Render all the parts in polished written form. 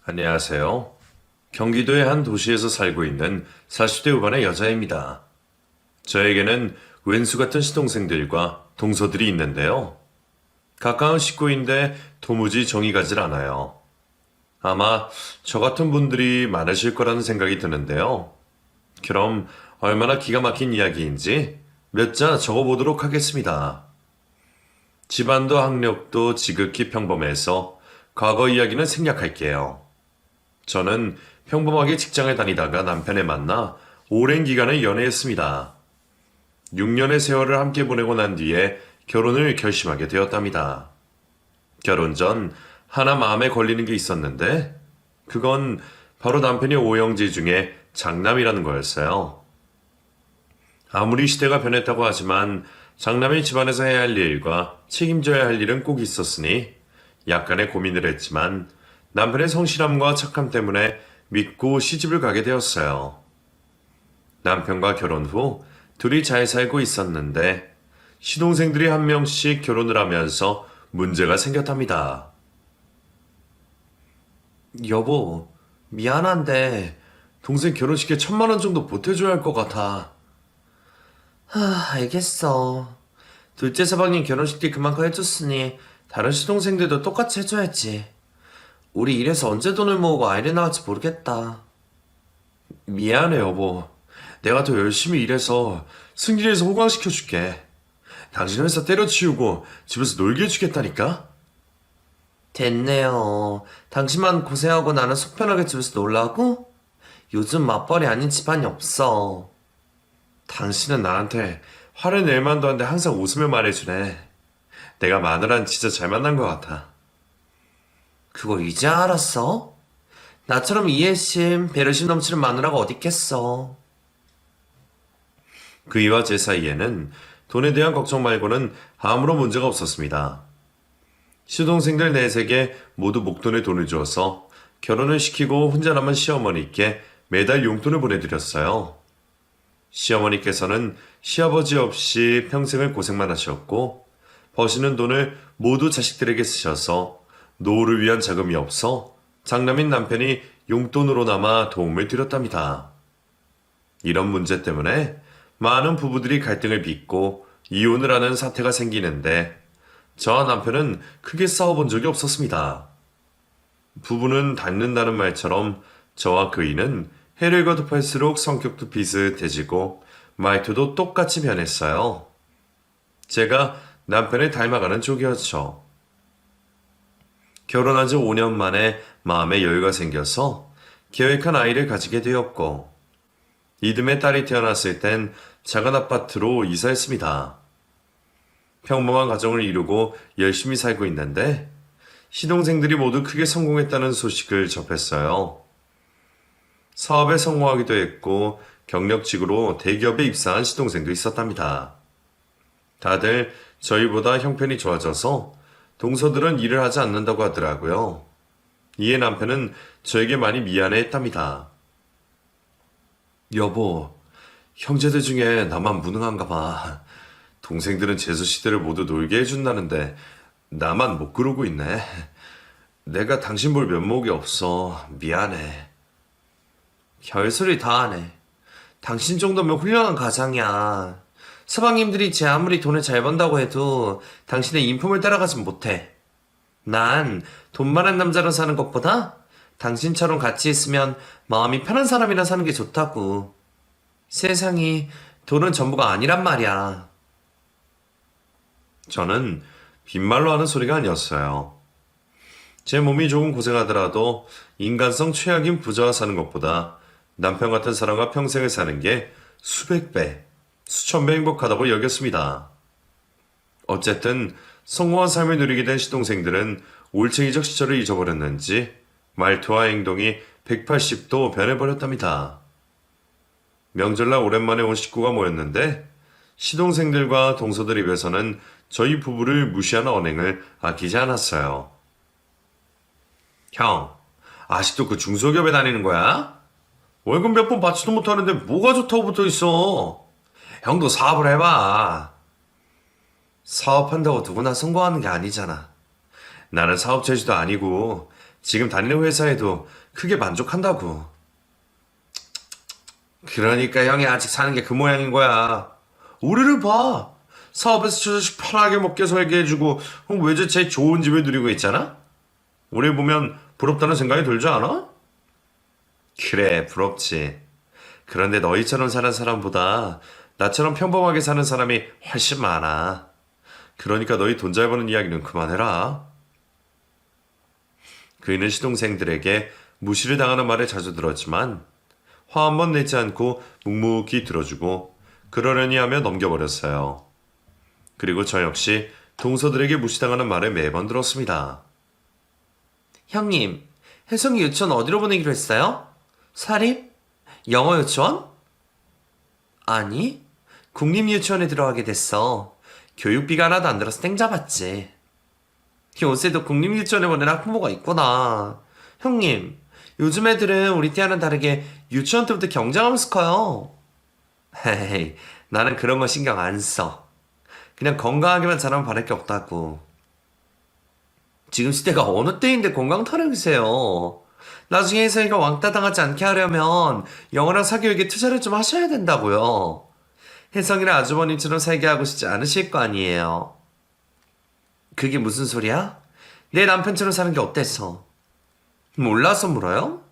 안녕하세요. 경기도의 한 도시에서 살고 있는 40대 후반의 여자입니다. 저에게는 왼수 같은 시동생들과 동서들이 있는데요. 가까운 식구인데 도무지 정이 가질 않아요. 아마 저 같은 분들이 많으실 거라는 생각이 드는데요. 그럼 얼마나 기가 막힌 이야기인지 몇 자 적어보도록 하겠습니다. 집안도 학력도 지극히 평범해서 과거 이야기는 생략할게요. 저는 평범하게 직장을 다니다가 남편을 만나 오랜 기간을 연애했습니다. 6년의 세월을 함께 보내고 난 뒤에 결혼을 결심하게 되었답니다. 결혼 전 하나 마음에 걸리는 게 있었는데 그건 바로 남편이 오형제 중에 장남이라는 거였어요. 아무리 시대가 변했다고 하지만 장남이 집안에서 해야 할 일과 책임져야 할 일은 꼭 있었으니 약간의 고민을 했지만 남편의 성실함과 착함 때문에 믿고 시집을 가게 되었어요. 남편과 결혼 후 둘이 잘 살고 있었는데 시동생들이 한 명씩 결혼을 하면서 문제가 생겼답니다. 여보, 미안한데 동생 결혼식에 1,000만 원 정도 보태줘야 할 것 같아. 알겠어. 둘째 서방님 결혼식 때 그만큼 해줬으니 다른 시동생들도 똑같이 해줘야지. 우리 이래서 언제 돈을 모으고 아이를 낳을지 모르겠다. 미안해 여보. 내가 더 열심히 일해서 승진해서 호강시켜줄게. 당신 회사 때려치우고 집에서 놀게 해주겠다니까? 됐네요. 당신만 고생하고 나는 속 편하게 집에서 놀라고? 요즘 맞벌이 아닌 집안이 없어. 당신은 나한테 화를 낼 만도 한데 항상 웃으며 말해주네. 내가 마누라는 진짜 잘 만난 것 같아. 그거 이제 알았어? 나처럼 이해심, 배려심 넘치는 마누라가 어딨겠어. 그이와 제 사이에는 돈에 대한 걱정 말고는 아무런 문제가 없었습니다. 시동생들 넷에게 모두 목돈의 돈을 주어서 결혼을 시키고 혼자 남은 시어머니께 매달 용돈을 보내드렸어요. 시어머니께서는 시아버지 없이 평생을 고생만 하셨고 버시는 돈을 모두 자식들에게 쓰셔서 노후를 위한 자금이 없어 장남인 남편이 용돈으로나마 도움을 드렸답니다. 이런 문제 때문에 많은 부부들이 갈등을 빚고 이혼을 하는 사태가 생기는데 저와 남편은 크게 싸워본 적이 없었습니다. 부부는 닮는다는 말처럼 저와 그이는 해를 거듭할수록 성격도 비슷해지고 말투도 똑같이 변했어요. 제가 남편을 닮아가는 쪽이었죠. 결혼한 지 5년 만에 마음의 여유가 생겨서 계획한 아이를 가지게 되었고 이듬해 딸이 태어났을 땐 작은 아파트로 이사했습니다. 평범한 가정을 이루고 열심히 살고 있는데 시동생들이 모두 크게 성공했다는 소식을 접했어요. 사업에 성공하기도 했고 경력직으로 대기업에 입사한 시동생도 있었답니다. 다들 저희보다 형편이 좋아져서 동서들은 일을 하지 않는다고 하더라고요. 이에 남편은 저에게 많이 미안해했답니다. 여보, 형제들 중에 나만 무능한가 봐. 동생들은 재수씨들을 모두 놀게 해준다는데 나만 못 그러고 있네. 내가 당신 볼 면목이 없어. 미안해. 별소리 다 하네. 당신 정도면 훌륭한 가장이야. 서방님들이 제 아무리 돈을 잘 번다고 해도 당신의 인품을 따라가진 못해. 난 돈 많은 남자로 사는 것보다 당신처럼 같이 있으면 마음이 편한 사람이랑 사는 게 좋다고. 세상이 돈은 전부가 아니란 말이야. 저는 빈말로 하는 소리가 아니었어요. 제 몸이 조금 고생하더라도 인간성 최악인 부자와 사는 것보다 남편 같은 사람과 평생을 사는 게 수백 배, 수천 배 행복하다고 여겼습니다. 어쨌든 성공한 삶을 누리게 된 시동생들은 올챙이적 시절을 잊어버렸는지 말투와 행동이 180도 변해버렸답니다. 명절날 오랜만에 온 식구가 모였는데 시동생들과 동서들 입에서는 저희 부부를 무시하는 언행을 아끼지 않았어요. 형, 아직도 그 중소기업에 다니는 거야? 월급 몇 번 받지도 못하는데 뭐가 좋다고 붙어 있어? 형도 사업을 해봐. 사업한다고 누구나 성공하는 게 아니잖아. 나는 사업체지도 아니고 지금 다니는 회사에도 크게 만족한다고. 그러니까 형이 아직 사는 게 그 모양인 거야. 우리를 봐. 사업에서 저 자식 편하게 먹게 살게 해주고 외제차에 좋은 집을 누리고 있잖아? 우리 보면 부럽다는 생각이 들지 않아? 그래, 부럽지. 그런데 너희처럼 사는 사람보다 나처럼 평범하게 사는 사람이 훨씬 많아. 그러니까 너희 돈 잘 버는 이야기는 그만해라. 그이는 시동생들에게 무시를 당하는 말을 자주 들었지만 화 한 번 내지 않고 묵묵히 들어주고 그러려니 하며 넘겨버렸어요. 그리고 저 역시 동서들에게 무시당하는 말을 매번 들었습니다. 형님, 혜성이 유치원 어디로 보내기로 했어요? 사립? 영어 유치원? 아니, 국립유치원에 들어가게 됐어. 교육비가 하나도 안 들어서 땡 잡았지. 요새도 국립유치원에 보낸 학부모가 있구나. 형님, 요즘 애들은 우리 때와는 다르게 유치원 때부터 경쟁하면서 커요. 헤이, 나는 그런 거 신경 안 써. 그냥 건강하게만 자라면 바랄 게 없다고. 지금 시대가 어느 때인데 건강 타령이세요. 나중에 혜성이가 왕따 당하지 않게 하려면 영어랑 사교육에 투자를 좀 하셔야 된다고요. 혜성이랑 아주버님처럼 살게 하고 싶지 않으실 거 아니에요. 그게 무슨 소리야? 내 남편처럼 사는 게 어때서? 몰라서 물어요?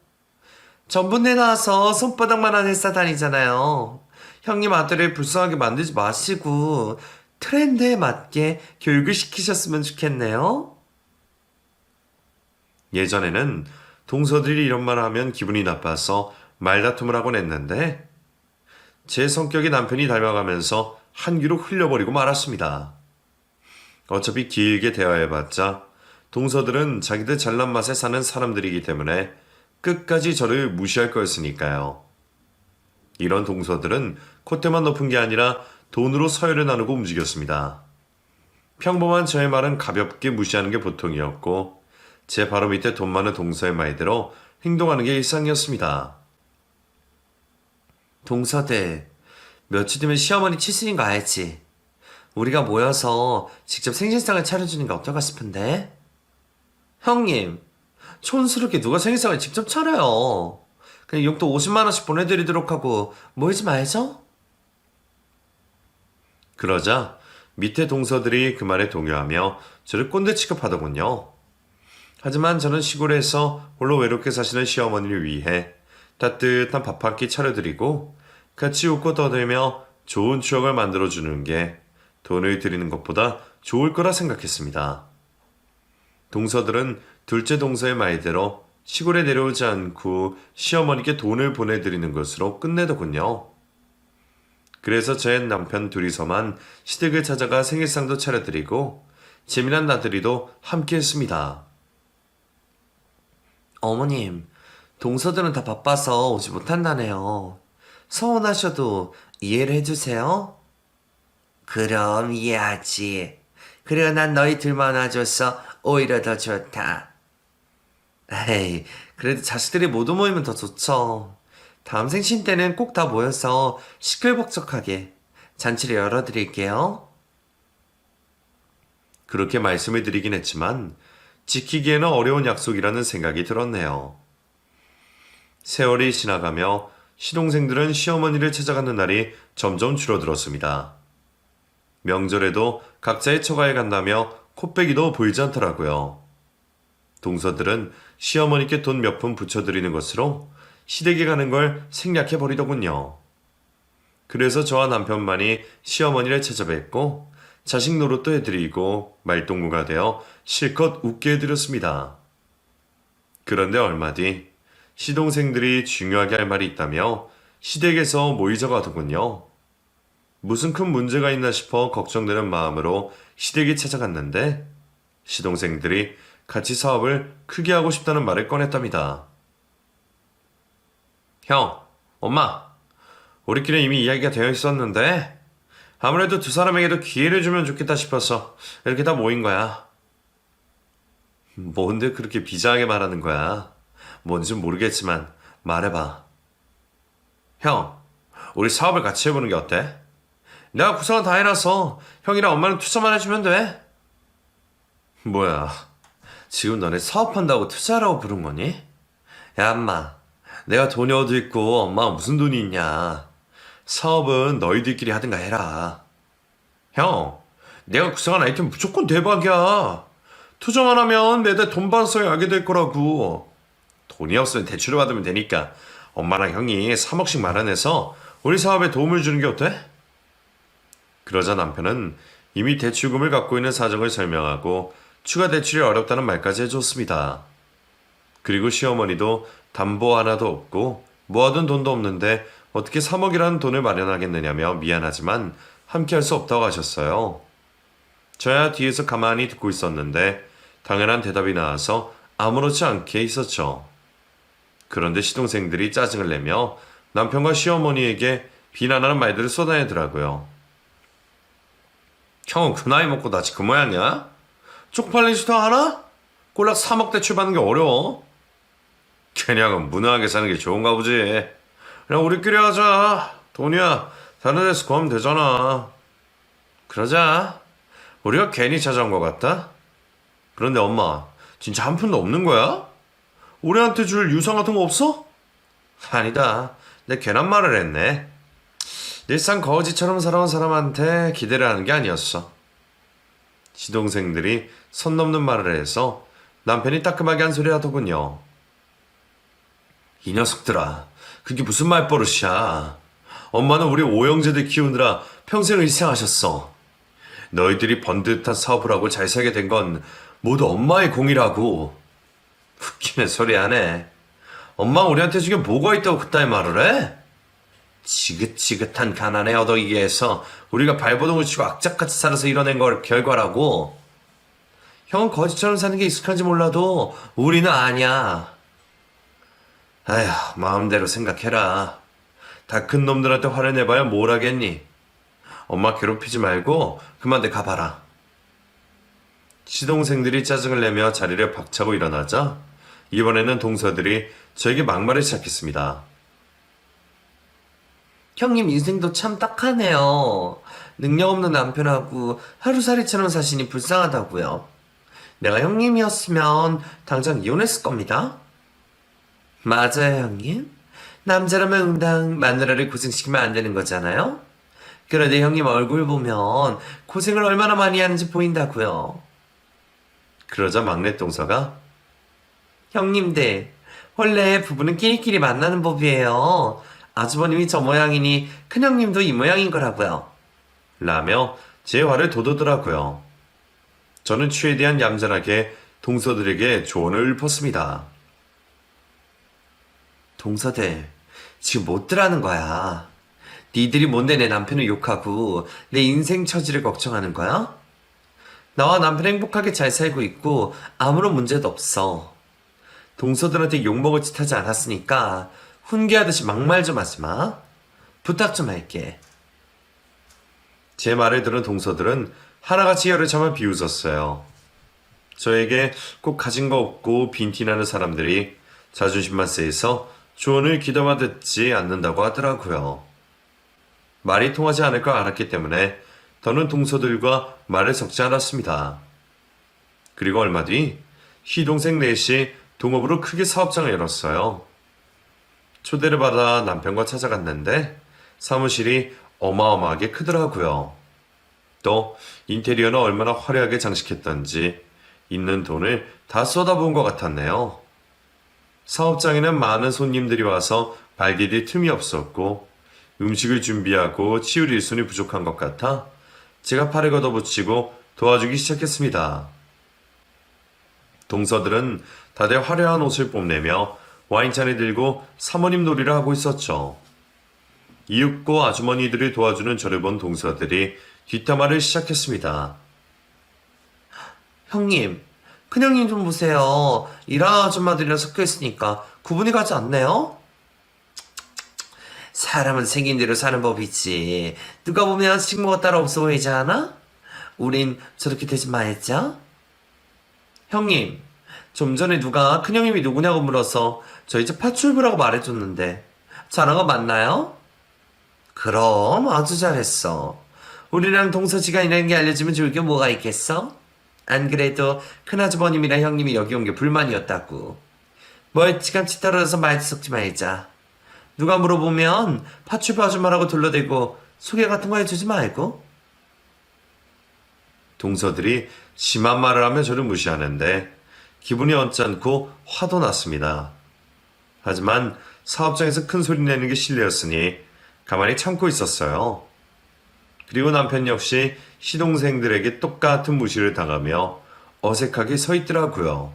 전분내 나와서 손바닥만한 회사 다니잖아요. 형님 아들을 불쌍하게 만들지 마시고 트렌드에 맞게 교육을 시키셨으면 좋겠네요. 예전에는 동서들이 이런 말을 하면 기분이 나빠서 말다툼을 하곤 했는데 제 성격이 남편이 닮아가면서 한 귀로 흘려버리고 말았습니다. 어차피 길게 대화해봤자 동서들은 자기들 잘난 맛에 사는 사람들이기 때문에 끝까지 저를 무시할 거였으니까요. 이런 동서들은 콧대만 높은 게 아니라 돈으로 서열을 나누고 움직였습니다. 평범한 저의 말은 가볍게 무시하는 게 보통이었고 제 바로 밑에 돈 많은 동서의 말대로 행동하는 게 일상이었습니다. 동서들, 며칠 뒤면 시어머니 칠순인 거 알지? 우리가 모여서 직접 생신상을 차려주는 게 어떨까 싶은데? 형님, 촌스럽게 누가 생일상을 직접 차려요. 그냥 용돈 50만 원씩 보내드리도록 하고 모이지 말죠? 그러자 밑에 동서들이 그 말에 동요하며 저를 꼰대 취급하더군요. 하지만 저는 시골에서 홀로 외롭게 사시는 시어머니를 위해 따뜻한 밥 한 끼 차려드리고 같이 웃고 떠들며 좋은 추억을 만들어주는 게 돈을 드리는 것보다 좋을 거라 생각했습니다. 동서들은 둘째 동서의 말대로 시골에 내려오지 않고 시어머니께 돈을 보내드리는 것으로 끝내더군요. 그래서 제 남편 둘이서만 시댁을 찾아가 생일상도 차려드리고 재미난 나들이도 함께 했습니다. 어머님, 동서들은 다 바빠서 오지 못한다네요. 서운하셔도 이해를 해주세요. 그럼 이해하지. 그래 난 너희 둘만 와줘서 오히려 더 좋다. 에이, 그래도 자식들이 모두 모이면 더 좋죠. 다음 생신 때는 꼭 다 모여서 시끌벅적하게 잔치를 열어드릴게요. 그렇게 말씀을 드리긴 했지만 지키기에는 어려운 약속이라는 생각이 들었네요. 세월이 지나가며 시동생들은 시어머니를 찾아가는 날이 점점 줄어들었습니다. 명절에도 각자의 처가에 간다며 코빼기도 보이지 않더라고요. 동서들은 시어머니께 돈 몇 푼 붙여드리는 것으로 시댁에 가는 걸 생략해버리더군요. 그래서 저와 남편만이 시어머니를 찾아뵙고 자식 노릇도 해드리고 말동무가 되어 실컷 웃게 해드렸습니다. 그런데 얼마 뒤 시동생들이 중요하게 할 말이 있다며 시댁에서 모이자고 하더군요. 무슨 큰 문제가 있나 싶어 걱정되는 마음으로 시댁에 찾아갔는데 시동생들이 같이 사업을 크게 하고 싶다는 말을 꺼냈답니다. 형, 엄마, 우리끼리 이미 이야기가 되어 있었는데 아무래도 두 사람에게도 기회를 주면 좋겠다 싶어서 이렇게 다 모인 거야. 뭔데 그렇게 비장하게 말하는 거야? 뭔진 모르겠지만 말해봐. 형, 우리 사업을 같이 해보는 게 어때? 내가 구상은 다 해놔서 형이랑 엄마는 투자만 해주면 돼. 뭐야, 지금 너네 사업한다고 투자하라고 부른 거니? 야, 엄마. 내가 돈이 어디 있고 엄마가 무슨 돈이 있냐. 사업은 너희들끼리 하든가 해라. 형, 내가 구상한 아이템 무조건 대박이야. 투자만 하면 매달 돈 받아서 하게 될 거라고. 돈이 없으면 대출을 받으면 되니까 엄마랑 형이 3억씩 마련해서 우리 사업에 도움을 주는 게 어때? 그러자 남편은 이미 대출금을 갖고 있는 사정을 설명하고 추가 대출이 어렵다는 말까지 해줬습니다. 그리고 시어머니도 담보 하나도 없고 모아둔 돈도 없는데 어떻게 3억이라는 돈을 마련하겠느냐며 미안하지만 함께 할 수 없다고 하셨어요. 저야 뒤에서 가만히 듣고 있었는데 당연한 대답이 나와서 아무렇지 않게 있었죠. 그런데 시동생들이 짜증을 내며 남편과 시어머니에게 비난하는 말들을 쏟아내더라고요. 형은 그 나이 먹고 나지 그 모양이야? 쪽팔리지도 않아? 꼴랑 3억 대출 받는 게 어려워. 그냥은 무난하게 사는 게 좋은가 보지. 그냥 우리끼리 하자. 돈이야 다른 데서 구하면 되잖아. 그러자. 우리가 괜히 찾아온 것 같다? 그런데 엄마, 진짜 한 푼도 없는 거야? 우리한테 줄 유산 같은 거 없어? 아니다. 내 괜한 말을 했네. 일상 거지처럼 살아온 사람한테 기대를 하는 게 아니었어. 시동생들이 선 넘는 말을 해서 남편이 따끔하게 한 소리 하더군요. 이 녀석들아, 그게 무슨 말버릇이야. 엄마는 우리 오형제들 키우느라 평생을 희생하셨어. 너희들이 번듯한 사업을 하고 잘 살게 된 건 모두 엄마의 공이라고. 웃기는 소리 하네. 엄마 우리한테 지금 뭐가 있다고 그따위 말을 해? 지긋지긋한 가난에 얻어이게 해서 우리가 발버둥을 치고 악착같이 살아서 이뤄낸 걸 결과라고. 형은 거지처럼 사는 게 익숙한지 몰라도 우리는 아니야. 아휴, 마음대로 생각해라. 다 큰 놈들한테 화를 내봐야 뭘 하겠니? 엄마 괴롭히지 말고 그만 가봐라. 시동생들이 짜증을 내며 자리를 박차고 일어나자 이번에는 동서들이 저에게 막말을 시작했습니다. 형님 인생도 참 딱하네요. 능력 없는 남편하고 하루살이처럼 사시니 불쌍하다고요. 내가 형님이었으면 당장 이혼했을 겁니다. 맞아요, 형님. 남자라면 응당 마누라를 고생시키면 안 되는 거잖아요. 그런데 형님 얼굴 보면 고생을 얼마나 많이 하는지 보인다고요. 그러자 막내 동서가 형님들, 원래 부부는 끼리끼리 만나는 법이에요. 아주버님이 저 모양이니 큰형님도 이 모양인 거라고요. 라며 제 화를 돋우더라고요. 저는 최대한 얌전하게 동서들에게 조언을 읊었습니다. 동서들, 지금 못들하는 거야. 니들이 뭔데 내 남편을 욕하고 내 인생 처지를 걱정하는 거야? 나와 남편 행복하게 잘 살고 있고 아무런 문제도 없어. 동서들한테 욕먹을 짓 하지 않았으니까 훈계하듯이 막말 좀 하지 마. 부탁 좀 할게. 제 말을 들은 동서들은 하나같이 혀를 참아 비웃었어요. 저에게 꼭 가진 거 없고 빈티나는 사람들이 자존심만 세서 조언을 귀담아 듣지 않는다고 하더라고요. 말이 통하지 않을 걸 알았기 때문에 더는 동서들과 말을 섞지 않았습니다. 그리고 얼마 뒤 시동생 넷이 동업으로 크게 사업장을 열었어요. 초대를 받아 남편과 찾아갔는데 사무실이 어마어마하게 크더라고요. 또 인테리어는 얼마나 화려하게 장식했던지 있는 돈을 다 쏟아부은 것 같았네요. 사업장에는 많은 손님들이 와서 발디딜 틈이 없었고 음식을 준비하고 치울 일손이 부족한 것 같아 제가 팔을 걷어붙이고 도와주기 시작했습니다. 동서들은 다들 화려한 옷을 뽐내며 와인잔을 들고 사모님 놀이를 하고 있었죠. 이윽고 아주머니들을 도와주는 저를 본 동서들이 뒷담화를 시작했습니다. 형님, 큰형님 좀 보세요. 일하는 아줌마들이랑 섞여있으니까 구분이 가지 않네요? 사람은 생긴 대로 사는 법이지. 누가 보면 식모가 따로 없어 보이지 않아? 우린 저렇게 되지 말자. 형님, 좀 전에 누가 큰형님이 누구냐고 물어서 저 이제 파출부라고 말해줬는데 저런 거 맞나요? 그럼 아주 잘했어. 우리랑 동서지간이라는 게 알려지면 좋을 게 뭐가 있겠어? 안 그래도 큰아주버님이랑 형님이 여기 온 게 불만이었다고. 멀찌감치 떨어져서 말 섞지 말자. 누가 물어보면 파출부 아줌마라고 둘러대고 소개 같은 거 해주지 말고. 동서들이 심한 말을 하며 저를 무시하는데 기분이 언짢고 화도 났습니다. 하지만 사업장에서 큰 소리 내는 게 실례였으니 가만히 참고 있었어요. 그리고 남편 역시 시동생들에게 똑같은 무시를 당하며 어색하게 서 있더라고요.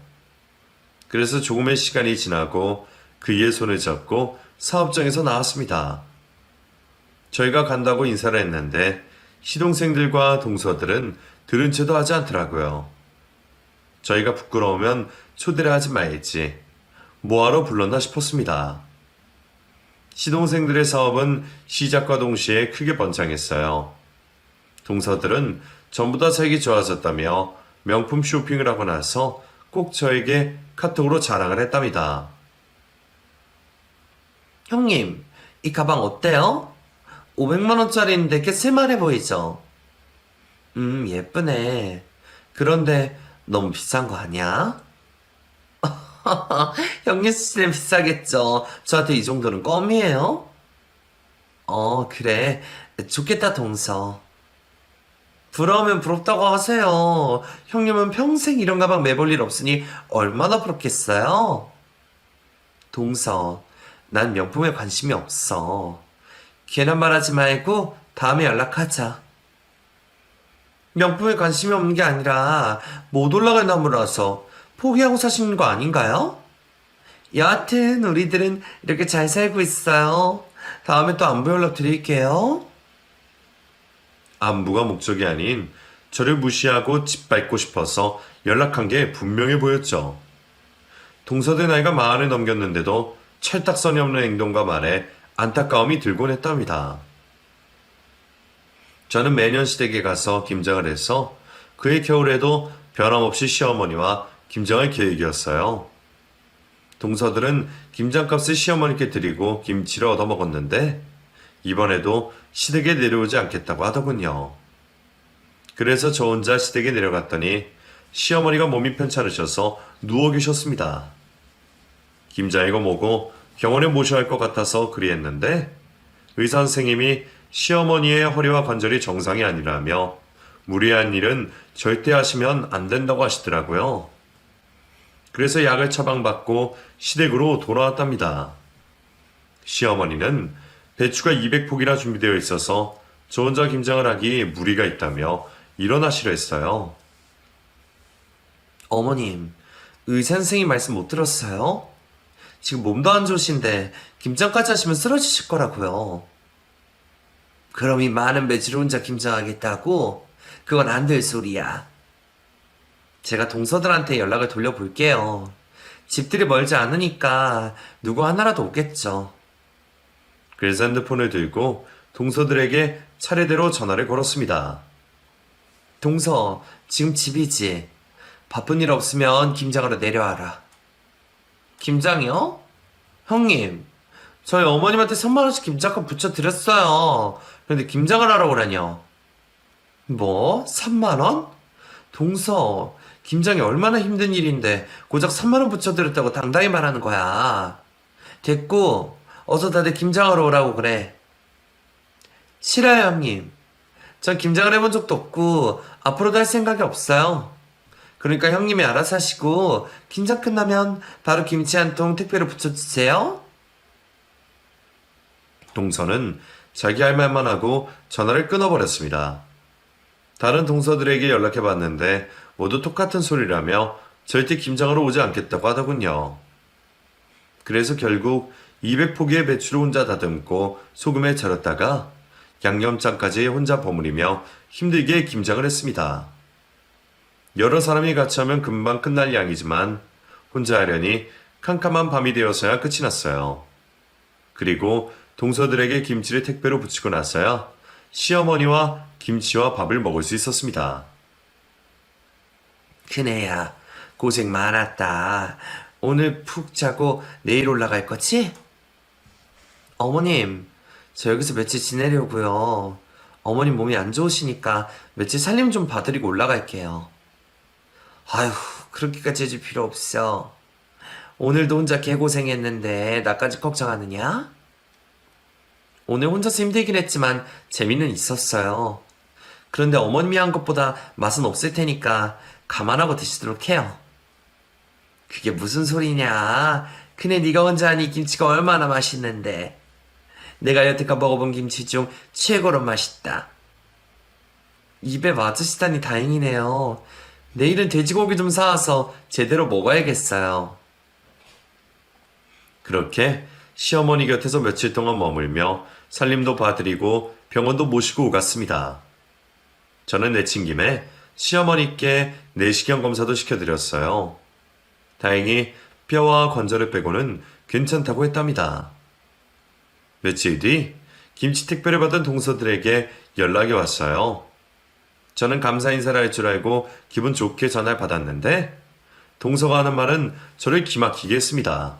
그래서 조금의 시간이 지나고 그의 손을 잡고 사업장에서 나왔습니다. 저희가 간다고 인사를 했는데 시동생들과 동서들은 들은 채도 하지 않더라고요. 저희가 부끄러우면 초대를 하지 말지 뭐하러 불렀나 싶었습니다. 시동생들의 사업은 시작과 동시에 크게 번창했어요. 동서들은 전부 다 색이 좋아졌다며 명품 쇼핑을 하고 나서 꼭 저에게 카톡으로 자랑을 했답니다. 형님, 이 가방 어때요? 500만원짜리인데 꽤 쓸만해 보이죠? 예쁘네. 그런데 너무 비싼 거 아니야? 형님 쓰시면 비싸겠죠. 저한테 이 정도는 껌이에요? 그래. 좋겠다, 동서. 부러우면 부럽다고 하세요. 형님은 평생 이런 가방 매볼 일 없으니 얼마나 부럽겠어요? 동서, 난 명품에 관심이 없어. 괜한 말 하지 말고 다음에 연락하자. 명품에 관심이 없는 게 아니라 못 올라갈 나무라서 포기하고 사시는 거 아닌가요? 여하튼 우리들은 이렇게 잘 살고 있어요. 다음에 또 안부 연락 드릴게요. 안부가 목적이 아닌 저를 무시하고 짓밟고 싶어서 연락한 게 분명해 보였죠. 동서들 나이가 40을 넘겼는데도 철딱선이 없는 행동과 말에 안타까움이 들곤 했답니다. 저는 매년 시댁에 가서 김장을 해서 그해 겨울에도 변함없이 시어머니와 김장할 계획이었어요. 동서들은 김장값을 시어머니께 드리고 김치를 얻어먹었는데 이번에도 시댁에 내려오지 않겠다고 하더군요. 그래서 저 혼자 시댁에 내려갔더니 시어머니가 몸이 편찮으셔서 누워 계셨습니다. 김장이고 뭐고 병원에 모셔야 할 것 같아서 그리했는데 의사 선생님이 시어머니의 허리와 관절이 정상이 아니라며 무리한 일은 절대 하시면 안 된다고 하시더라고요. 그래서 약을 처방받고 시댁으로 돌아왔답니다. 시어머니는 배추가 200포기나 준비되어 있어서 저 혼자 김장을 하기 무리가 있다며 일어나시려 했어요. 어머님, 의사 선생님 말씀 못 들었어요? 지금 몸도 안 좋으신데 김장까지 하시면 쓰러지실 거라고요. 그럼 이 많은 배추를 혼자 김장하겠다고? 그건 안 될 소리야. 제가 동서들한테 연락을 돌려볼게요. 집들이 멀지 않으니까 누구 하나라도 오겠죠. 그래서 핸드폰을 들고 동서들에게 차례대로 전화를 걸었습니다. 동서, 지금 집이지? 바쁜 일 없으면 김장하러 내려와라. 김장이요? 형님, 저희 어머님한테 3만원씩 김장값 붙여드렸어요. 근데 김장을 하라고 그러냐? 뭐? 3만원? 동서, 김장이 얼마나 힘든 일인데 고작 3만원 붙여드렸다고 당당히 말하는 거야. 됐고, 어서 다들 김장하러 오라고 그래. 싫어요, 형님. 전 김장을 해본 적도 없고 앞으로도 할 생각이 없어요. 그러니까 형님이 알아서 하시고 김장 끝나면 바로 김치 한 통 택배로 붙여주세요. 동서는 자기 할 말만 하고 전화를 끊어버렸습니다. 다른 동서들에게 연락해봤는데 모두 똑같은 소리라며 절대 김장으로 오지 않겠다고 하더군요. 그래서 결국 200포기의 배추를 혼자 다듬고 소금에 절였다가 양념장까지 혼자 버무리며 힘들게 김장을 했습니다. 여러 사람이 같이 하면 금방 끝날 양이지만 혼자 하려니 캄캄한 밤이 되어서야 끝이 났어요. 그리고 동서들에게 김치를 택배로 붙이고 나서야 시어머니와 김치와 밥을 먹을 수 있었습니다. 큰애야, 고생 많았다. 오늘 푹 자고 내일 올라갈 거지? 어머님, 저 여기서 며칠 지내려고요. 어머님 몸이 안 좋으시니까 며칠 살림 좀 봐드리고 올라갈게요. 아휴, 그렇게까지 해줄 필요 없어. 오늘도 혼자 개고생했는데 나까지 걱정하느냐? 오늘 혼자서 힘들긴 했지만 재미는 있었어요. 그런데 어머님이 한 것보다 맛은 없을 테니까 감안하고 드시도록 해요. 그게 무슨 소리냐? 그네 네가 혼자 하니 김치가 얼마나 맛있는데. 내가 여태껏 먹어본 김치 중 최고로 맛있다. 입에 맞으시다니 다행이네요. 내일은 돼지고기 좀 사와서 제대로 먹어야겠어요. 그렇게 시어머니 곁에서 며칠 동안 머물며 살림도 봐드리고 병원도 모시고 오갔습니다. 저는 내친 김에 시어머니께 내시경 검사도 시켜드렸어요. 다행히 뼈와 관절을 빼고는 괜찮다고 했답니다. 며칠 뒤 김치 택배를 받은 동서들에게 연락이 왔어요. 저는 감사 인사를 할 줄 알고 기분 좋게 전화를 받았는데 동서가 하는 말은 저를 기막히게 했습니다.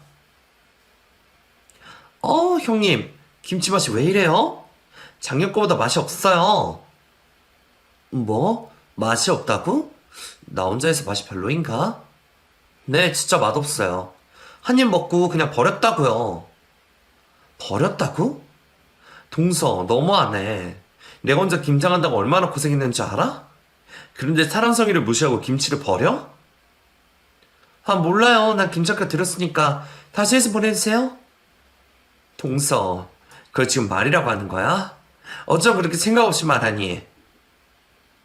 형님, 김치 맛이 왜 이래요? 작년 거보다 맛이 없어요. 뭐? 맛이 없다고? 나 혼자 해서 맛이 별로인가? 네, 진짜 맛없어요. 한 입 먹고 그냥 버렸다고요. 버렸다고? 동서, 너무하네. 내가 혼자 김장한다고 얼마나 고생했는지 알아? 그런데 사랑성이를 무시하고 김치를 버려? 아, 몰라요. 난 김장가 드렸으니까 다시 해서 보내주세요. 동서, 그거 지금 말이라고 하는 거야? 어쩜 그렇게 생각 없이 말하니?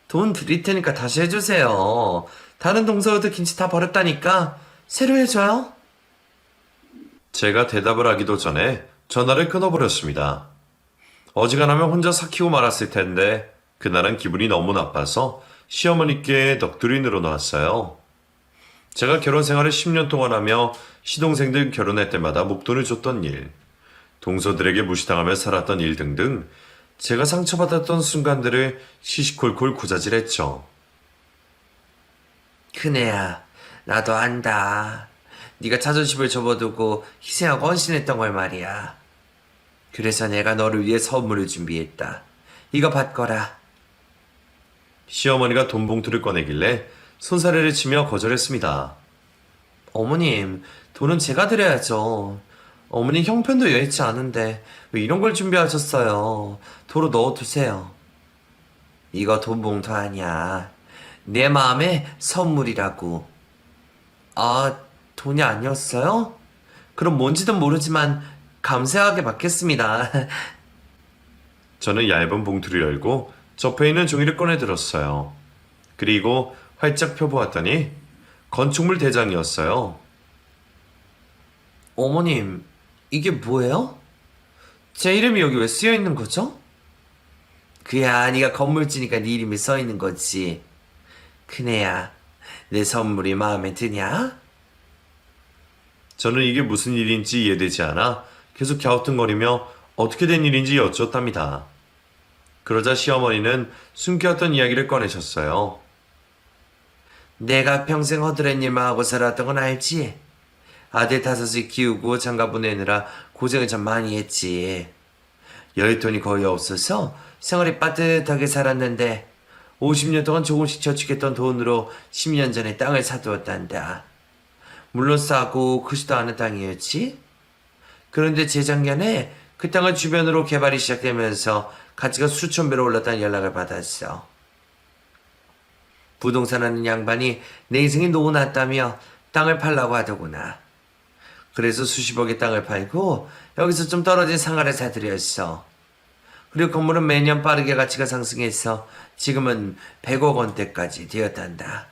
돈 드릴 테니까 다시 해주세요. 다른 동서도 김치 다 버렸다니까 새로 해줘요. 제가 대답을 하기도 전에 전화를 끊어버렸습니다. 어지간하면 혼자 삭히고 말았을 텐데 그날은 기분이 너무 나빠서 시어머니께 넋두리 늘어놓았어요. 제가 결혼 생활을 10년 동안 하며 시동생들 결혼할 때마다 목돈을 줬던 일, 동서들에게 무시당하며 살았던 일 등등 제가 상처받았던 순간들을 시시콜콜 고자질했죠. 큰애야, 나도 안다. 네가 자존심을 접어두고 희생하고 헌신했던 걸 말이야. 그래서 내가 너를 위해 선물을 준비했다. 이거 받거라. 시어머니가 돈 봉투를 꺼내길래 손사래를 치며 거절했습니다. 어머님, 돈은 제가 드려야죠. 어머니 형편도 여의치 않은데 왜 이런 걸 준비하셨어요? 도로 넣어두세요. 이거 돈 봉투 아니야. 내 마음의 선물이라고. 아, 돈이 아니었어요? 그럼 뭔지는 모르지만 감사하게 받겠습니다. 저는 얇은 봉투를 열고 접혀 있는 종이를 꺼내 들었어요. 그리고 활짝 펴보았더니 건축물 대장이었어요. 어머님, 이게 뭐예요? 제 이름이 여기 왜 쓰여 있는 거죠? 그야, 네가 건물주니까 네 이름이 써 있는 거지. 큰애야, 내 선물이 마음에 드냐? 저는 이게 무슨 일인지 이해되지 않아 계속 갸우뚱거리며 어떻게 된 일인지 여쭈었답니다. 그러자 시어머니는 숨겨왔던 이야기를 꺼내셨어요. 내가 평생 허드렛 일만 하고 살았던 건 알지? 아들 5을 키우고 장가 보내느라 고생을 참 많이 했지. 여윳돈이 거의 없어서 생활이 빠듯하게 살았는데 50년 동안 조금씩 저축했던 돈으로 10년 전에 땅을 사두었단다. 물론 싸고 크지도 않은 땅이었지. 그런데 재작년에 그 땅을 주변으로 개발이 시작되면서 가치가 수천 배로 올랐다는 연락을 받았어. 부동산하는 양반이 내 인생이 노났다며 땅을 팔라고 하더구나. 그래서 수십억의 땅을 팔고 여기서 좀 떨어진 상가를 사들였어. 그리고 건물은 매년 빠르게 가치가 상승해서 지금은 100억 원대까지 되었단다.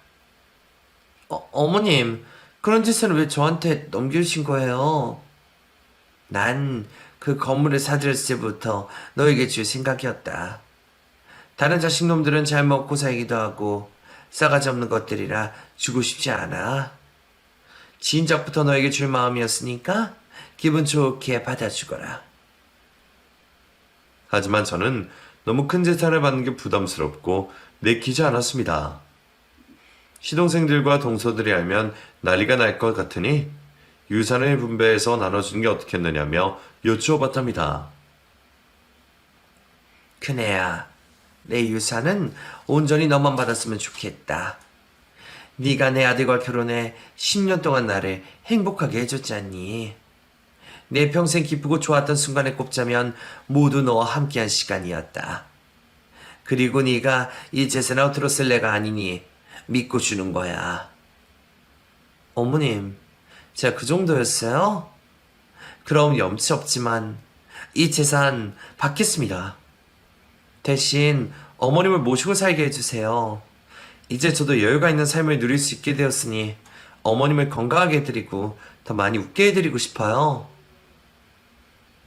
어머님, 그런 짓을 왜 저한테 넘겨주신 거예요? 난 그 건물을 사들였을 때부터 너에게 줄 생각이었다. 다른 자식놈들은 잘 먹고 살기도 하고 싸가지 없는 것들이라 주고 싶지 않아. 진작부터 너에게 줄 마음이었으니까 기분 좋게 받아주거라. 하지만 저는 너무 큰 재산을 받는 게 부담스럽고 내키지 않았습니다. 시동생들과 동서들이 알면 난리가 날 것 같으니 유산을 분배해서 나눠주는 게 어떻겠느냐며 여쭈어봤답니다. 큰애야, 내 유산은 온전히 너만 받았으면 좋겠다. 네가 내 아들과 결혼해 10년 동안 나를 행복하게 해줬잖니. 내 평생 기쁘고 좋았던 순간에 꼽자면 모두 너와 함께한 시간이었다. 그리고 네가 이 재산을 허투루 쓸 애가 아니니 믿고 주는 거야. 어머님, 제가 그 정도였어요? 그럼 염치 없지만 이 재산 받겠습니다. 대신 어머님을 모시고 살게 해주세요. 이제 저도 여유가 있는 삶을 누릴 수 있게 되었으니 어머님을 건강하게 해드리고 더 많이 웃게 해드리고 싶어요.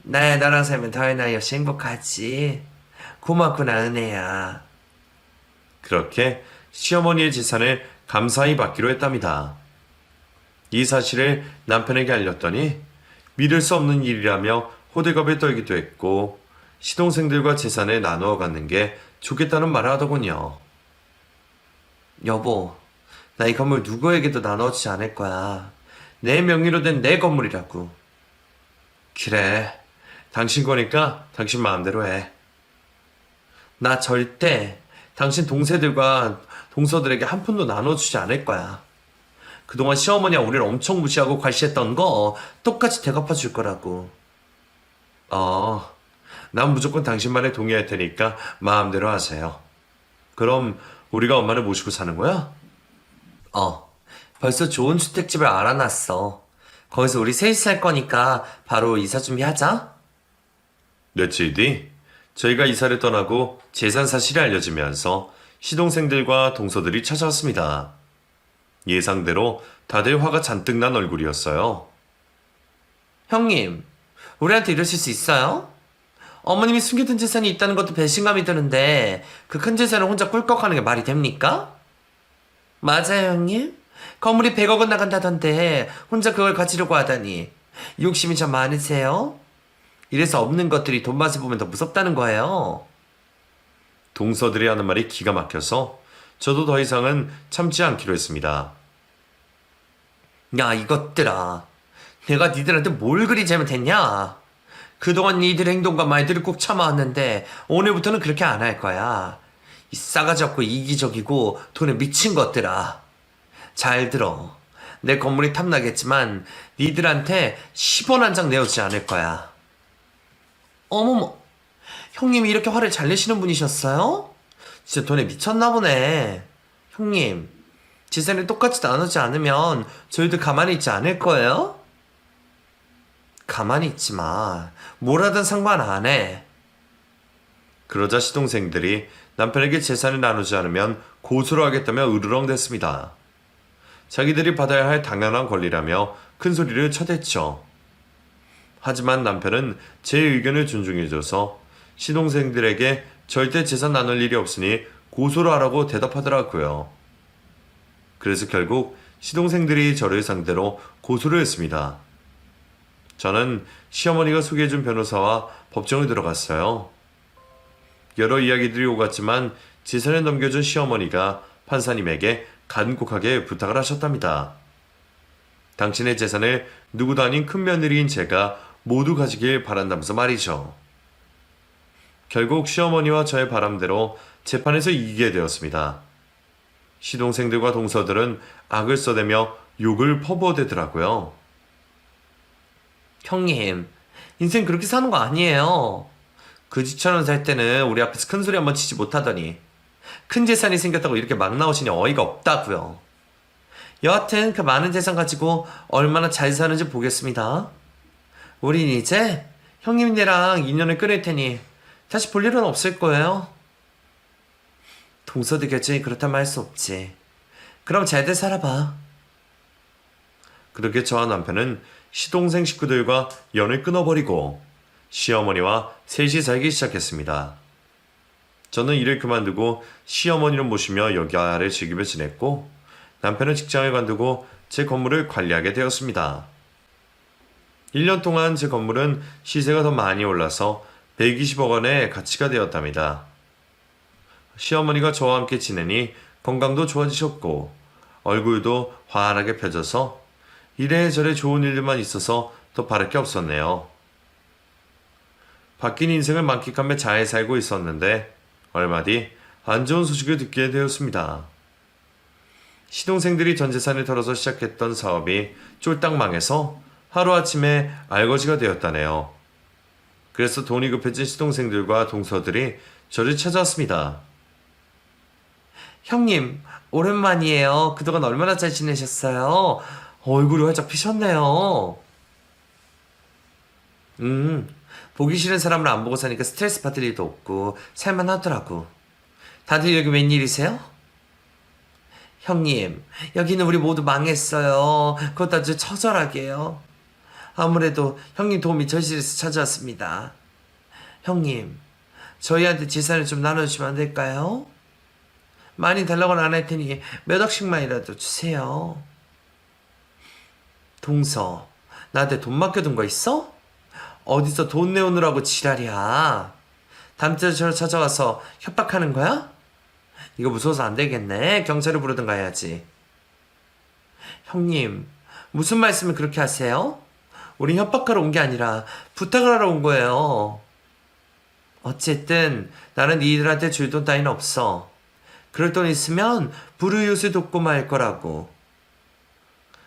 나랑 살면 더나 역시 행복하지. 고맙구나, 은혜야. 그렇게 시어머니의 재산을 감사히 받기로 했답니다. 이 사실을 남편에게 알렸더니 믿을 수 없는 일이라며 호들갑을 떨기도 했고 시동생들과 재산을 나누어 갖는 게 좋겠다는 말을 하더군요. 여보, 나 이 건물 누구에게도 나눠주지 않을 거야. 내 명의로 된 내 건물이라고. 그래, 당신 거니까 당신 마음대로 해. 나 절대 당신 동생들과 동서들에게 한 푼도 나눠주지 않을 거야. 그동안 시어머니가 우리를 엄청 무시하고 괄시했던 거 똑같이 되갚아 줄 거라고. 난 무조건 당신 말에 동의할 테니까 마음대로 하세요. 그럼 우리가 엄마를 모시고 사는 거야? 벌써 좋은 주택집을 알아놨어. 거기서 우리 셋이 살 거니까 바로 이사 준비하자. 며칠 뒤 저희가 이사를 떠나고 재산 사실이 알려지면서 시동생들과 동서들이 찾아왔습니다. 예상대로 다들 화가 잔뜩 난 얼굴이었어요. 형님, 우리한테 이러실 수 있어요? 어머님이 숨겨둔 재산이 있다는 것도 배신감이 드는데 그 큰 재산을 혼자 꿀꺽하는 게 말이 됩니까? 맞아요, 형님. 건물이 100억 원 나간다던데 혼자 그걸 가지려고 하다니 욕심이 좀 많으세요? 이래서 없는 것들이 돈 맛을 보면 더 무섭다는 거예요. 동서들이 하는 말이 기가 막혀서 저도 더 이상은 참지 않기로 했습니다. 야, 이것들아. 내가 니들한테 뭘 그리 잘못했냐? 그동안 니들의 행동과 말들을 꼭 참아왔는데 오늘부터는 그렇게 안 할 거야. 이 싸가지 없고 이기적이고 돈에 미친 것들아. 잘 들어. 내 건물이 탐나겠지만 니들한테 10원 한 장 내어주지 않을 거야. 어머머, 형님이 이렇게 화를 잘 내시는 분이셨어요? 진짜 돈에 미쳤나 보네. 형님, 재산을 똑같이 나누지 않으면 저희도 가만히 있지 않을 거예요? 가만히 있지 마. 뭘 하든 상관 안 해. 그러자 시동생들이 남편에게 재산을 나누지 않으면 고소를 하겠다며 으르렁댔습니다. 자기들이 받아야 할 당연한 권리라며 큰 소리를 쳐댔죠. 하지만 남편은 제 의견을 존중해줘서 시동생들에게 절대 재산 나눌 일이 없으니 고소를 하라고 대답하더라고요. 그래서 결국 시동생들이 저를 상대로 고소를 했습니다. 저는 시어머니가 소개해준 변호사와 법정에 들어갔어요. 여러 이야기들이 오갔지만 재산을 넘겨준 시어머니가 판사님에게 간곡하게 부탁을 하셨답니다. 당신의 재산을 누구도 아닌 큰며느리인 제가 모두 가지길 바란다면서 말이죠. 결국 시어머니와 저의 바람대로 재판에서 이기게 되었습니다. 시동생들과 동서들은 악을 써대며 욕을 퍼부어대더라고요. 형님, 인생 그렇게 사는 거 아니에요. 그지처럼 살 때는 우리 앞에서 큰 소리 한번 치지 못하더니 큰 재산이 생겼다고 이렇게 막 나오시니 어이가 없다고요. 여하튼 그 많은 재산 가지고 얼마나 잘 사는지 보겠습니다. 우린 이제 형님네랑 인연을 끊을 테니 다시 볼 일은 없을 거예요. 동서들 결정이 그렇다면 할 수 없지. 그럼 잘들 살아봐. 그렇게 저와 남편은 시동생 식구들과 연을 끊어버리고 시어머니와 셋이 살기 시작했습니다. 저는 일을 그만두고 시어머니를 모시며 여가를 즐기며 지냈고 남편은 직장을 관두고 제 건물을 관리하게 되었습니다. 1년 동안 제 건물은 시세가 더 많이 올라서 120억 원의 가치가 되었답니다. 시어머니가 저와 함께 지내니 건강도 좋아지셨고 얼굴도 환하게 펴져서 이래저래 좋은 일들만 있어서 더 바랄 게 없었네요. 바뀐 인생을 만끽하며 잘 살고 있었는데 얼마 뒤 안 좋은 소식을 듣게 되었습니다. 시동생들이 전 재산을 털어서 시작했던 사업이 쫄딱 망해서 하루아침에 알거지가 되었다네요. 그래서 돈이 급해진 시동생들과 동서들이 저를 찾아왔습니다. 형님, 오랜만이에요. 그동안 얼마나 잘 지내셨어요? 얼굴이 활짝 피셨네요. 보기 싫은 사람을 안 보고 사니까 스트레스 받을 일도 없고 살만하더라고. 다들 여기 웬일이세요? 형님, 여기는 우리 모두 망했어요. 그것도 아주 처절하게요. 아무래도 형님 도움이 절실해서 찾아왔습니다. 형님, 저희한테 재산을 좀 나눠주시면 안 될까요? 많이 달라고는 안 할 테니 몇 억씩만이라도 주세요. 동서, 나한테 돈 맡겨둔 거 있어? 어디서 돈 내오느라고 지랄이야. 다음 주에 저를 찾아와서 협박하는 거야? 이거 무서워서 안 되겠네. 경찰을 부르든가 해야지. 형님, 무슨 말씀을 그렇게 하세요? 우린 협박하러 온 게 아니라 부탁을 하러 온 거예요. 어쨌든 나는 니들한테 줄 돈 따위는 없어. 그럴 돈 있으면 불우이웃을 돕고 말 거라고.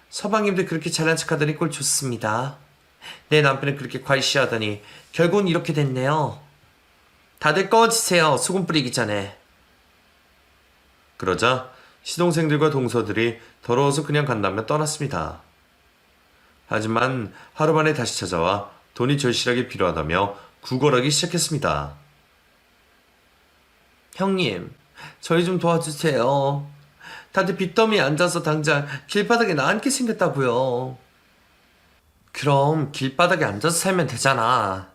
서방님들 그렇게 잘난 척하더니 꼴 좋습니다. 내 남편은 그렇게 괄시하더니 결국은 이렇게 됐네요. 다들 꺼지세요. 소금 뿌리기 전에. 그러자 시동생들과 동서들이 더러워서 그냥 간다며 떠났습니다. 하지만 하루 만에 다시 찾아와 돈이 절실하게 필요하다며 구걸하기 시작했습니다. 형님, 저희 좀 도와주세요. 다들 빚더미에 앉아서 당장 길바닥에 나앉게 생겼다고요. 그럼 길바닥에 앉아서 살면 되잖아.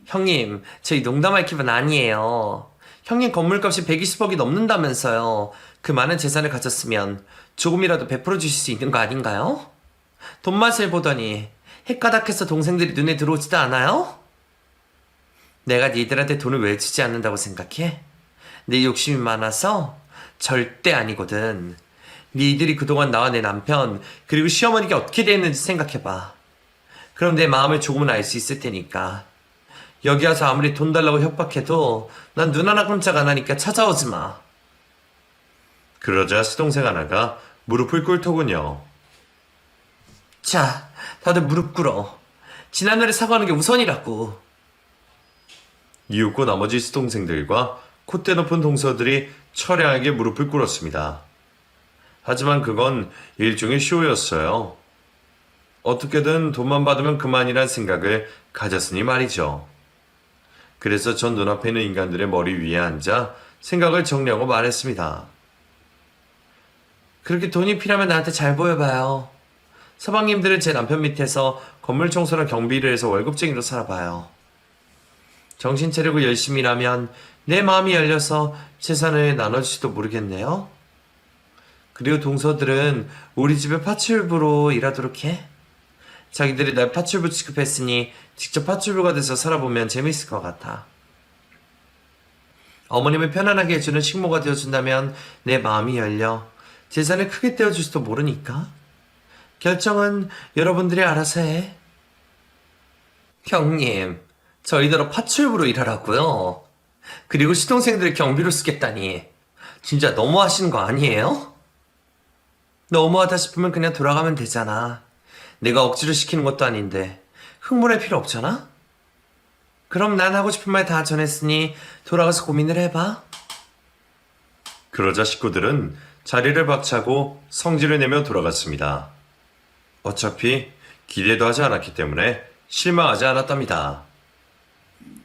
형님, 저희 농담할 기분 아니에요. 형님 건물값이 120억이 넘는다면서요. 그 많은 재산을 가졌으면 조금이라도 베풀어 주실 수 있는 거 아닌가요? 돈 맛을 보더니 헷가닥해서 동생들이 눈에 들어오지도 않아요? 내가 니들한테 돈을 왜 주지 않는다고 생각해? 내 욕심이 많아서? 절대 아니거든. 니들이 그동안 나와 내 남편 그리고 시어머니가 어떻게 됐는지 생각해봐. 그럼 내 마음을 조금은 알 수 있을 테니까. 여기 와서 아무리 돈 달라고 협박해도 난 눈 하나 깜짝 안 하니까 찾아오지 마. 그러자 시동생 하나가 무릎을 꿇더군요. 자, 다들 무릎 꿇어. 지난날에 사과하는 게 우선이라고. 이윽고 나머지 시동생들과 콧대 높은 동서들이 처량하게 무릎을 꿇었습니다. 하지만 그건 일종의 쇼였어요. 어떻게든 돈만 받으면 그만이란 생각을 가졌으니 말이죠. 그래서 전 눈앞에 있는 인간들의 머리 위에 앉아 생각을 정리하고 말했습니다. 그렇게 돈이 필요하면 나한테 잘 보여봐요. 서방님들은 제 남편 밑에서 건물 청소랑 경비를 해서 월급쟁이로 살아봐요. 정신 차리고 열심히 일하면 내 마음이 열려서 재산을 나눠줄지도 모르겠네요. 그리고 동서들은 우리 집에 파출부로 일하도록 해. 자기들이 날 파출부 취급했으니 직접 파출부가 돼서 살아보면 재밌을 것 같아. 어머님을 편안하게 해주는 식모가 되어준다면 내 마음이 열려 재산을 크게 떼어줄지도 모르니까. 결정은 여러분들이 알아서 해. 형님, 저희더러 파출부로 일하라고요? 그리고 시동생들을 경비로 쓰겠다니 진짜 너무하시는 거 아니에요? 너무하다 싶으면 그냥 돌아가면 되잖아. 내가 억지로 시키는 것도 아닌데 흥분할 필요 없잖아? 그럼 난 하고 싶은 말 다 전했으니 돌아가서 고민을 해봐. 그러자 식구들은 자리를 박차고 성질을 내며 돌아갔습니다. 어차피 기대도 하지 않았기 때문에 실망하지 않았답니다.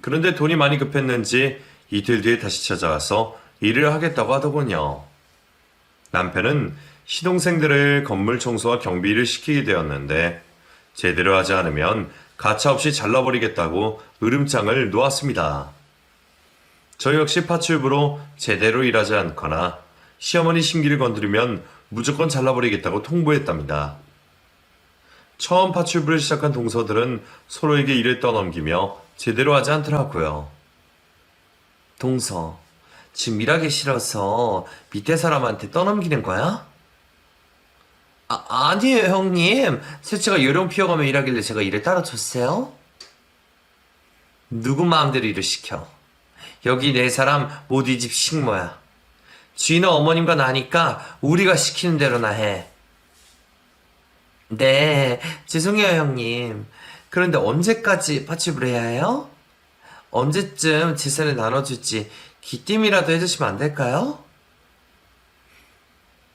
그런데 돈이 많이 급했는지 이틀 뒤에 다시 찾아와서 일을 하겠다고 하더군요. 남편은 시동생들을 건물 청소와 경비를 시키게 되었는데 제대로 하지 않으면 가차없이 잘라버리겠다고 으름장을 놓았습니다. 저 역시 파출부로 제대로 일하지 않거나 시어머니 심기를 건드리면 무조건 잘라버리겠다고 통보했답니다. 처음 파출부를 시작한 동서들은 서로에게 일을 떠넘기며 제대로 하지 않더라고요. 동서, 지금 일하기 싫어서 밑에 사람한테 떠넘기는 거야? 아니에요, 형님. 셋째가 요령 피워가며 일하길래 제가 일을 따라줬어요? 누구 마음대로 일을 시켜. 여기 네 사람 모두 이 집 식모야. 주인은 어머님과 나니까 우리가 시키는 대로나 해. 네, 죄송해요, 형님. 그런데 언제까지 파출부를 해야 해요? 언제쯤 재산을 나눠줄지 기띔이라도 해주시면 안 될까요?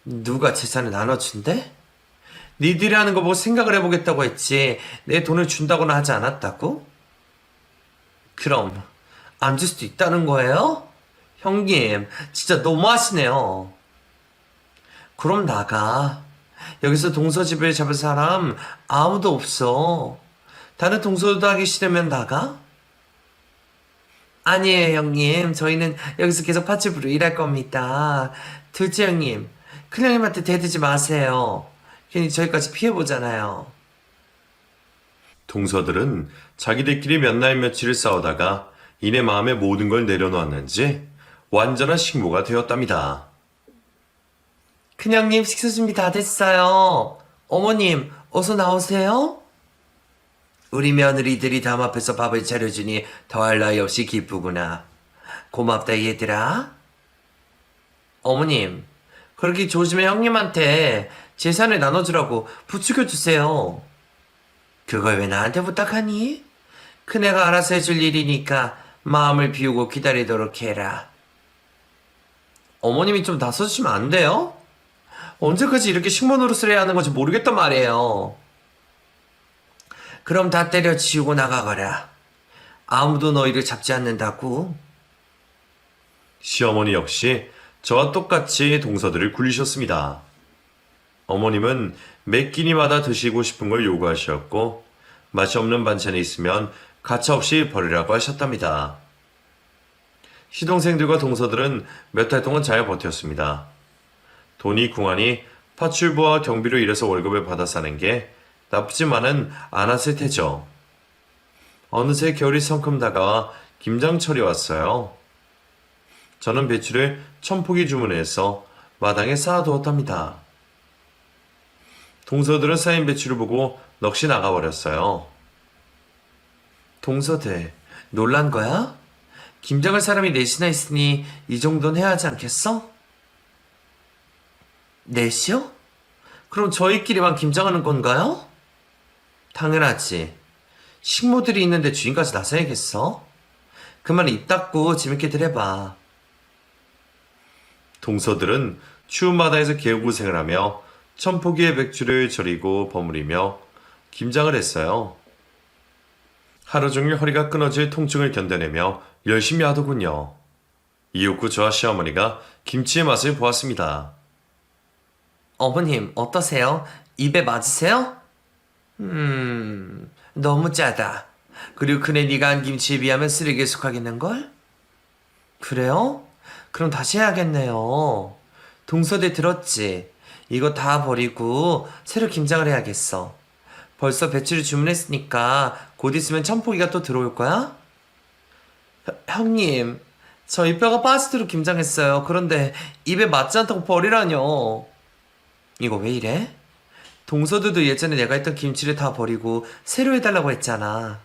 누가 재산을 나눠준대? 니들이 하는 거 보고 생각을 해보겠다고 했지 내 돈을 준다고는 하지 않았다고? 그럼 안 줄 수도 있다는 거예요? 형님, 진짜 너무하시네요. 그럼 나가. 여기서 동서집을 잡을 사람 아무도 없어. 다른 동서도 하기 싫으면 나가? 아니에요, 형님. 저희는 여기서 계속 파출부로 일할 겁니다. 둘째 형님, 큰형님한테 대들지 마세요. 괜히 저희까지 피해보잖아요. 동서들은 자기들끼리 몇 날 며칠을 싸우다가 이내 마음에 모든 걸 내려놓았는지 완전한 식모가 되었답니다. 큰형님, 식사 준비 다 됐어요. 어머님, 어서 나오세요. 우리 며느리들이 담 앞에서 밥을 차려주니 더할 나위 없이 기쁘구나. 고맙다, 얘들아. 어머님, 그렇게 조심해 형님한테 재산을 나눠주라고 부추겨주세요. 그걸 왜 나한테 부탁하니? 큰애가 알아서 해줄 일이니까 마음을 비우고 기다리도록 해라. 어머님이 좀 나서주시면 안 돼요? 언제까지 이렇게 식모 노릇을 해야 하는 건지 모르겠단 말이에요. 그럼 다 때려치우고 나가거라. 아무도 너희를 잡지 않는다고. 시어머니 역시 저와 똑같이 동서들을 굴리셨습니다. 어머님은 매 끼니마다 드시고 싶은 걸 요구하셨고 맛이 없는 반찬이 있으면 가차없이 버리라고 하셨답니다. 시동생들과 동서들은 몇 달 동안 잘 버텼습니다. 돈이 궁하니 파출부와 경비로 일해서 월급을 받아 사는 게 나쁘지만은 않았을 테죠. 어느새 겨울이 성큼 다가와 김장철이 왔어요. 저는 배추를 1000포기 주문해서 마당에 쌓아두었답니다. 동서들은 쌓인 배추를 보고 넋이 나가버렸어요. 동서들, 놀란 거야? 김장할 사람이 넷이나 있으니 이 정도는 해야 하지 않겠어? 넷이요? 그럼 저희끼리만 김장하는 건가요? 당연하지. 식모들이 있는데 주인까지 나서야겠어? 그만 입 닫고 재밌게들 해봐. 동서들은 추운 바다에서 개고생을 하며 1000포기의 백주를 절이고 버무리며 김장을 했어요. 하루 종일 허리가 끊어질 통증을 견뎌내며 열심히 하더군요. 이윽고 저와 시어머니가 김치의 맛을 보았습니다. 어머님, 어떠세요? 입에 맞으세요? 너무 짜다. 그리고 그네 네가 한 김치에 비하면 쓰레기에 속하겠는걸? 그래요? 그럼 다시 해야겠네요. 동서대 들었지? 이거 다 버리고 새로 김장을 해야겠어. 벌써 배추를 주문했으니까 곧 있으면 1000포기가 또 들어올 거야? 형님, 저희 뼈가 빠지도록 김장했어요. 그런데 입에 맞지 않다고 버리라뇨. 이거 왜 이래? 동서들도 예전에 내가 했던 김치를 다 버리고 새로 해달라고 했잖아.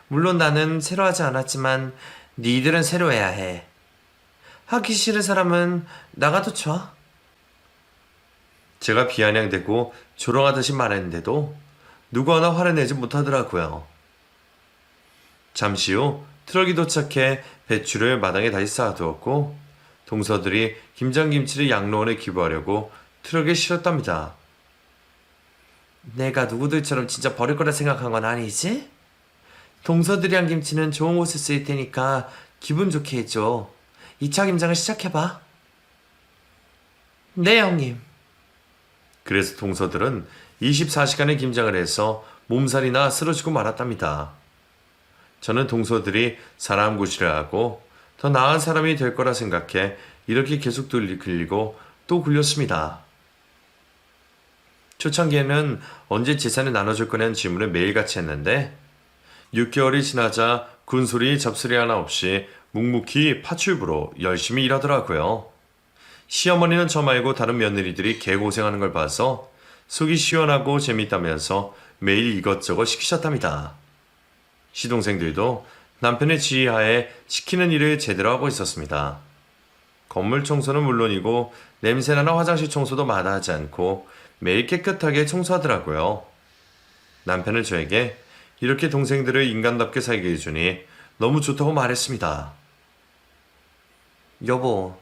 물론 나는 새로 하지 않았지만 니들은 새로 해야 해. 하기 싫은 사람은 나가도 좋아. 제가 비아냥대고 조롱하듯이 말했는데도 누구 하나 화를 내지 못하더라고요. 잠시 후 트럭이 도착해 배추를 마당에 다시 쌓아두었고 동서들이 김장김치를 양로원에 기부하려고 트럭에 실었답니다. 내가 누구들처럼 진짜 버릴 거라 생각한 건 아니지? 동서들이 한 김치는 좋은 곳에 쓰일 테니까 기분 좋게 해줘. 2차 김장을 시작해봐. 네, 형님. 그래서 동서들은 24시간의 김장을 해서 몸살이나 쓰러지고 말았답니다. 저는 동서들이 사람 구실을 하고 더 나은 사람이 될 거라 생각해 이렇게 계속 굴리고 또 굴렸습니다. 초창기에는 언제 재산을 나눠줄 거냐는 질문을 매일같이 했는데 6개월이 지나자 군소리 잡소리 하나 없이 묵묵히 파출부로 열심히 일하더라고요. 시어머니는 저 말고 다른 며느리들이 개고생하는 걸 봐서 속이 시원하고 재밌다면서 매일 이것저것 시키셨답니다. 시동생들도 남편의 지휘하에 시키는 일을 제대로 하고 있었습니다. 건물 청소는 물론이고 냄새나는 화장실 청소도 마다하지 않고 매일 깨끗하게 청소하더라고요. 남편은 저에게 이렇게 동생들을 인간답게 살게 해주니 너무 좋다고 말했습니다. 여보,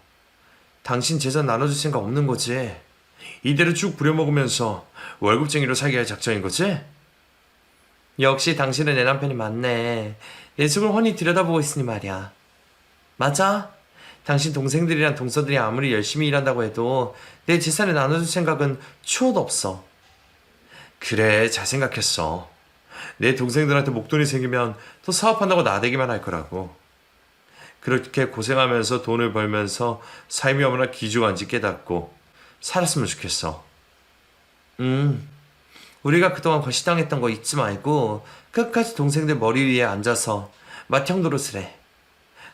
당신 재산 나눠줄 생각 없는 거지? 이대로 쭉 부려먹으면서 월급쟁이로 살게 할 작정인 거지? 역시 당신은 내 남편이 맞네. 내 속을 훤히 들여다보고 있으니 말이야. 맞아. 당신 동생들이랑 동서들이 아무리 열심히 일한다고 해도 내 재산을 나눠줄 생각은 추호도 없어. 그래, 잘 생각했어. 내 동생들한테 목돈이 생기면 또 사업한다고 나대기만 할 거라고. 그렇게 고생하면서 돈을 벌면서 삶이 얼마나 기주한지 깨닫고 살았으면 좋겠어. 우리가 그동안 거시당했던 거 잊지 말고 끝까지 동생들 머리 위에 앉아서 맏형 노릇을 해.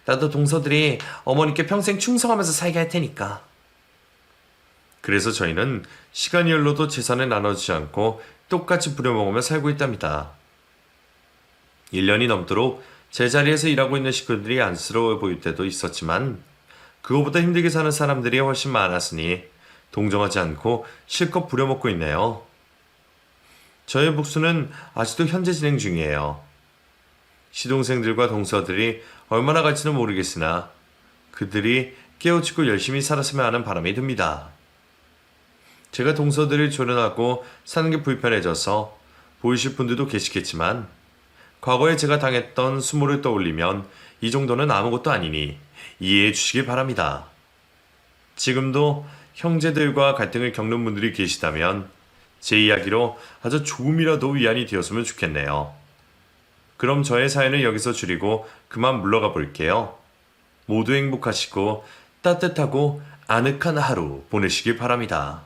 나도 동서들이 어머니께 평생 충성하면서 살게 할 테니까. 그래서 저희는 시간이 흘러도 재산을 나눠주지 않고 똑같이 부려먹으며 살고 있답니다. 1년이 넘도록 제자리에서 일하고 있는 식구들이 안쓰러워 보일 때도 있었지만 그거보다 힘들게 사는 사람들이 훨씬 많았으니 동정하지 않고 실컷 부려먹고 있네요. 저의 복수는 아직도 현재 진행 중이에요. 시동생들과 동서들이 얼마나 갈지는 모르겠으나 그들이 깨우치고 열심히 살았으면 하는 바람이 듭니다. 제가 동서들을 조련하고 사는 게 불편해져서 보이실 분들도 계시겠지만 과거에 제가 당했던 수모를 떠올리면 이 정도는 아무것도 아니니 이해해 주시길 바랍니다. 지금도 형제들과 갈등을 겪는 분들이 계시다면 제 이야기로 아주 조금이라도 위안이 되었으면 좋겠네요. 그럼 저의 사연을 여기서 줄이고 그만 물러가 볼게요. 모두 행복하시고 따뜻하고 아늑한 하루 보내시길 바랍니다.